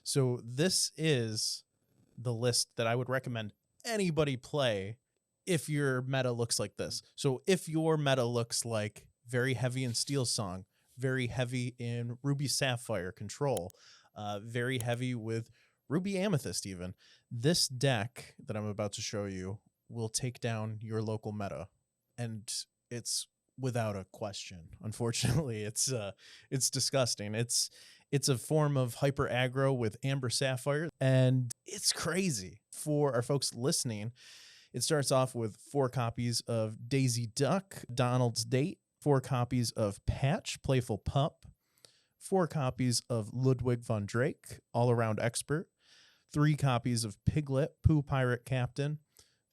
So this is the list that I would recommend anybody play if your meta looks like this. So if your meta looks like very heavy in Steel Song, very heavy in Ruby Sapphire control, very heavy with Ruby Amethyst even, this deck that I'm about to show you will take down your local meta. And it's without a question. Unfortunately, it's disgusting. It's a form of hyper aggro with Amber Sapphire, and it's crazy. For our folks listening, it starts off with 4 copies of Daisy Duck, Donald's Date, 4 copies of Patch, Playful Pup, 4 copies of Ludwig von Drake, All Around Expert, 3 copies of Piglet, Pooh Pirate Captain,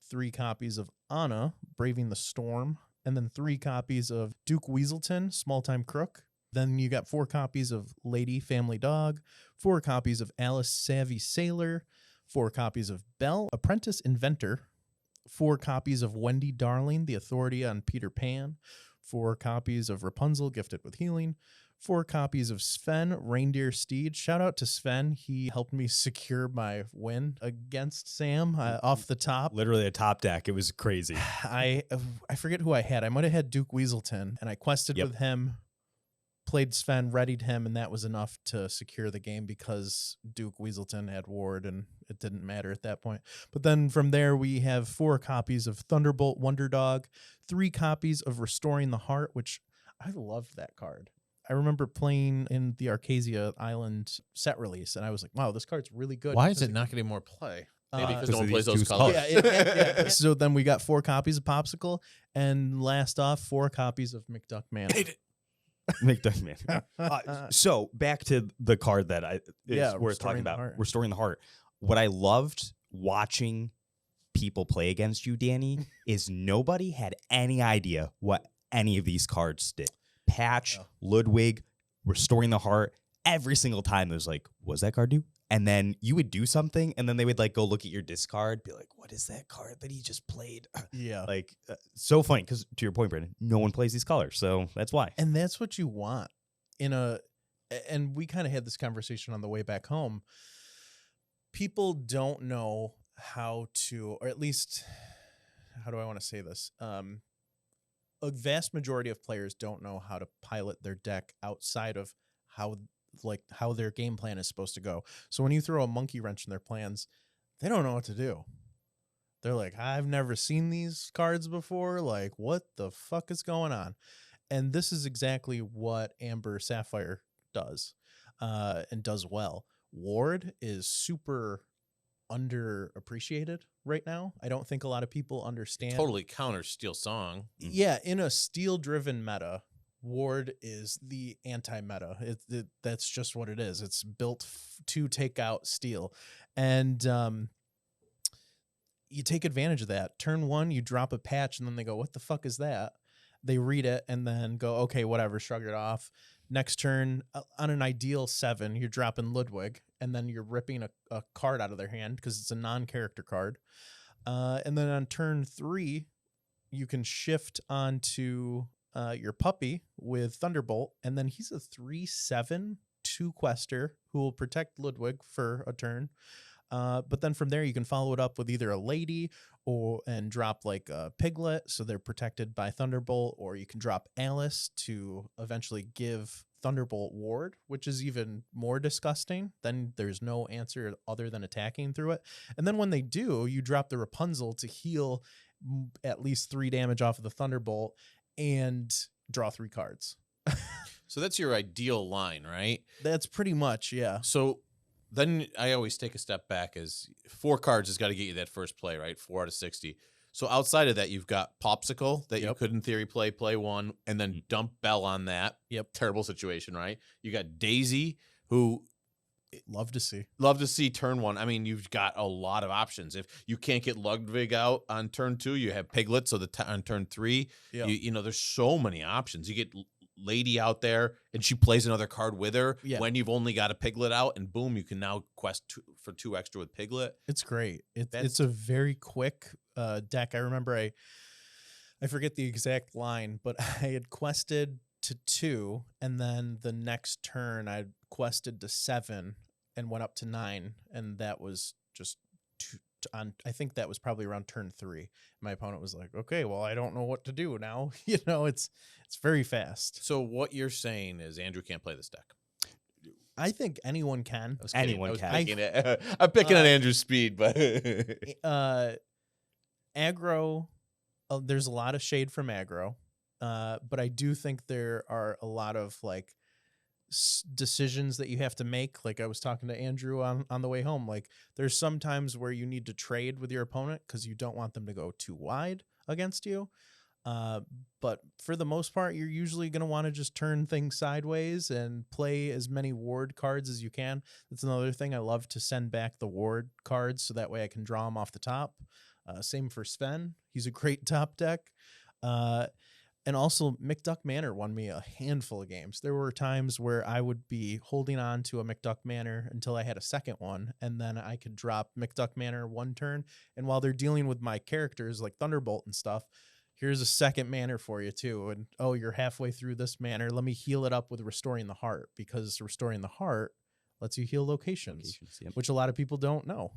3 copies of Anna, Braving the Storm, and then 3 copies of Duke Weaselton, Small Time Crook. Then you got 4 copies of Lady Family Dog, 4 copies of Alice Savvy Sailor, 4 copies of Belle Apprentice Inventor, 4 copies of Wendy Darling, The Authority on Peter Pan, 4 copies of Rapunzel, Gifted with Healing, 4 copies of Sven, Reindeer Steed. Shout out to Sven. He helped me secure my win against Sam off the top. Literally a top deck. It was crazy. I forget who I had. I might have had Duke Weaselton, and I quested with him, played Sven, readied him, and that was enough to secure the game because Duke Weaselton had Ward, and it didn't matter at that point. But then from there, we have 4 copies of Thunderbolt Wonder Dog, 3 copies of Restoring the Heart, which I loved that card. I remember playing in the Arcasia Island set release, and I was like, wow, this card's really good. Why is it not getting more play? Maybe because no one plays those colors. colors. Yeah. So then we got 4 copies of Popsicle, and last off, 4 copies of McDuck Manor. McDuck Manor. So back to the card that we're talking about. Restoring the Heart. What I loved watching people play against you, Danny, is nobody had any idea what any of these cards did. Patch, Ludwig, Restoring the Heart. Every single time it was like, what does that card do? And then you would do something, and then they would like go look at your discard, be like, what is that card that he just played? Yeah. Like, so funny, because to your point, Brandon, no one plays these colors, so that's why. And that's what you want and we kind of had this conversation on the way back home. People don't know how to, or at least, how do I want to say this? A vast majority of players don't know how to pilot their deck outside of how their game plan is supposed to go. So when you throw a monkey wrench in their plans, they don't know what to do. They're like, I've never seen these cards before. Like, what the fuck is going on? And this is exactly what Amber Sapphire does, and does well. Ward is super underappreciated right now. I don't think a lot of people understand. Totally counter Steel Song. Yeah, in a steel-driven meta, Ward is the anti-meta. That's just what it is. It's built to take out steel. And you take advantage of that. Turn 1, you drop a patch, and then they go, what the fuck is that? They read it and then go, okay, whatever, shrug it off. Next turn, on an ideal 7, you're dropping Ludwig, and then you're ripping a card out of their hand because it's a non-character card. And then on turn 3, you can shift onto your puppy with Thunderbolt, and then he's a 3/7 2-quester who will protect Ludwig for a turn. But then from there, you can follow it up with either a lady and drop like a Piglet, so they're protected by Thunderbolt, or you can drop Alice to eventually give Thunderbolt Ward, which is even more disgusting. Then there's no answer other than attacking through it. And then when they do, you drop the Rapunzel to heal at least 3 damage off of the Thunderbolt and draw 3 cards. So that's your ideal line, right? That's pretty much, yeah. So then I always take a step back as 4 cards has got to get you that first play, right? 4 out of 60. So outside of that, you've got Popsicle that you could in theory play 1, and then dump Belle on that. Yep. Terrible situation, right? You got Daisy, who love to see turn 1. I mean, you've got a lot of options. If you can't get Ludwig out on turn 2, you have Piglet. So on turn 3, you know, there's so many options. You get Lady out there, and she plays another card with her when you've only got a Piglet out, and boom, you can now quest for 2 extra with Piglet. It's great. It's a very quick deck. I remember I forget the exact line, but I had quested to 2, and then the next turn I quested to 7 and went up to 9, and that was just I think that was probably around turn 3. My opponent was like, okay, well, I don't know what to do now. It's very fast. So what you're saying is Andrew can't play this deck. I think anyone can. Anyone can. I'm picking on Andrew's speed, but aggro, there's a lot of shade from aggro, but I do think there are a lot of like decisions that you have to make. Like I was talking to Andrew on the way home, like there's some times where you need to trade with your opponent because you don't want them to go too wide against you. But for the most part, you're usually going to want to just turn things sideways and play as many ward cards as you can. That's another thing. I love to send back the ward cards so that way I can draw them off the top. Same for Sven. He's a great top deck. And also, McDuck Manor won me a handful of games. There were times where I would be holding on to a McDuck Manor until I had a second one, and then I could drop McDuck Manor one turn. And while they're dealing with my characters like Thunderbolt and stuff, here's a second manor for you too. And oh, you're halfway through this manor. Let me heal it up with Restoring the Heart, because Restoring the Heart lets you heal locations yep. Which a lot of people don't know.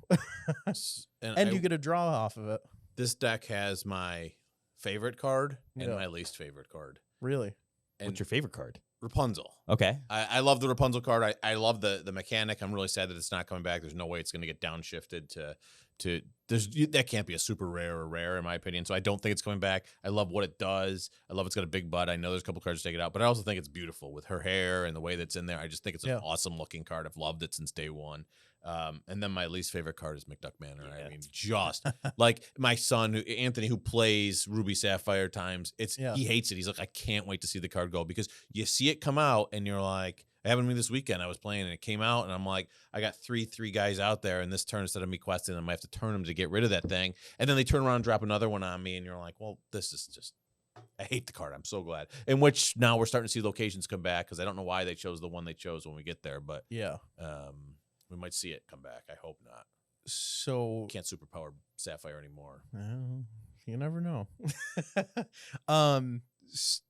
and you get a draw off of it. This deck has my favorite card and my least favorite card. Really? And what's your favorite card? Rapunzel. Okay. I love the Rapunzel card. I love the mechanic. I'm really sad that it's not coming back. There's no way it's going to get downshifted to that can't be a super rare or rare in my opinion. So I don't think it's coming back. I love what it does. I love it's got a big butt. I know there's a couple cards to take it out, but I also think it's beautiful with her hair and the way that's in there. I just think it's an awesome looking card. I've loved it since day one. And then my least favorite card is McDuck Manor. Yeah. I mean, just like my son, Anthony, who plays Ruby Sapphire times, he hates it. He's like, I can't wait to see the card go, because you see it come out and you're like, it happened to me this weekend. I was playing and it came out and I'm like, I got three guys out there, and this turn, instead of me questing them, I have to turn them to get rid of that thing. And then they turn around and drop another one on me, and you're like, well, this is just, I hate the card. I'm so glad. In which now we're starting to see locations come back, because I don't know why they chose the one they chose when we get there, but we might see it come back. I hope not. So can't superpower Sapphire anymore. You never know.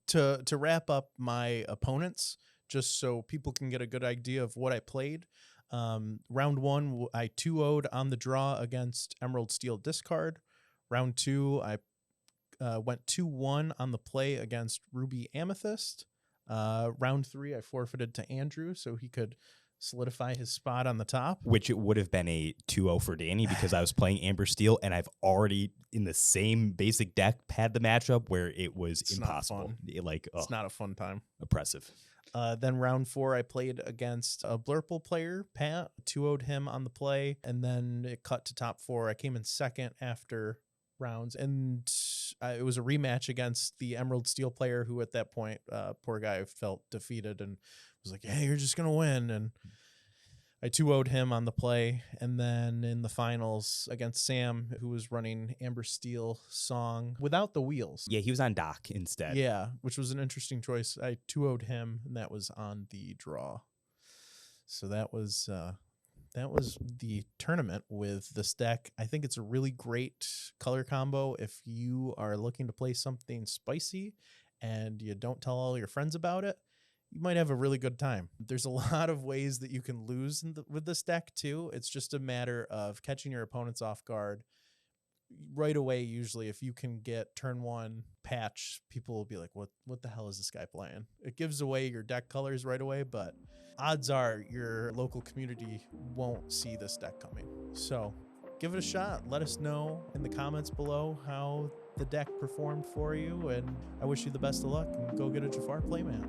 To wrap up my opponents, just so people can get a good idea of what I played. Round 1, I 2-0'd on the draw against Emerald Steel Discard. Round 2, I went 2-1 on the play against Ruby Amethyst. Round 3, I forfeited to Andrew so he could solidify his spot on the top. Which it would have been a 2-0 for Danny, because I was playing Amber Steel, and I've already, in the same basic deck, had the matchup where it was impossible. It's not a fun time. Oppressive. Then round 4, I played against a Blurple player, Pat, 2-0'd him on the play, and then it cut to top 4. I came in second after rounds, and it was a rematch against the Emerald Steel player, who at that point, poor guy, felt defeated and was like, hey, you're just going to win. And I 2-0'd him on the play. And then in the finals against Sam, who was running Amber Steel Song without the wheels. Yeah, he was on dock instead. Yeah, which was an interesting choice. I 2-0'd him, and that was on the draw. So that was the tournament with this deck. I think it's a really great color combo if you are looking to play something spicy and you don't tell all your friends about it. You might have a really good time. There's a lot of ways that you can lose with this deck too. It's just a matter of catching your opponents off guard right away. Usually if you can get turn 1 patch, people will be like, what the hell is this guy playing? It gives away your deck colors right away, but odds are your local community won't see this deck coming. So give it a shot. Let us know in the comments below how the deck performed for you, and I wish you the best of luck, and go get a Jafar playmat.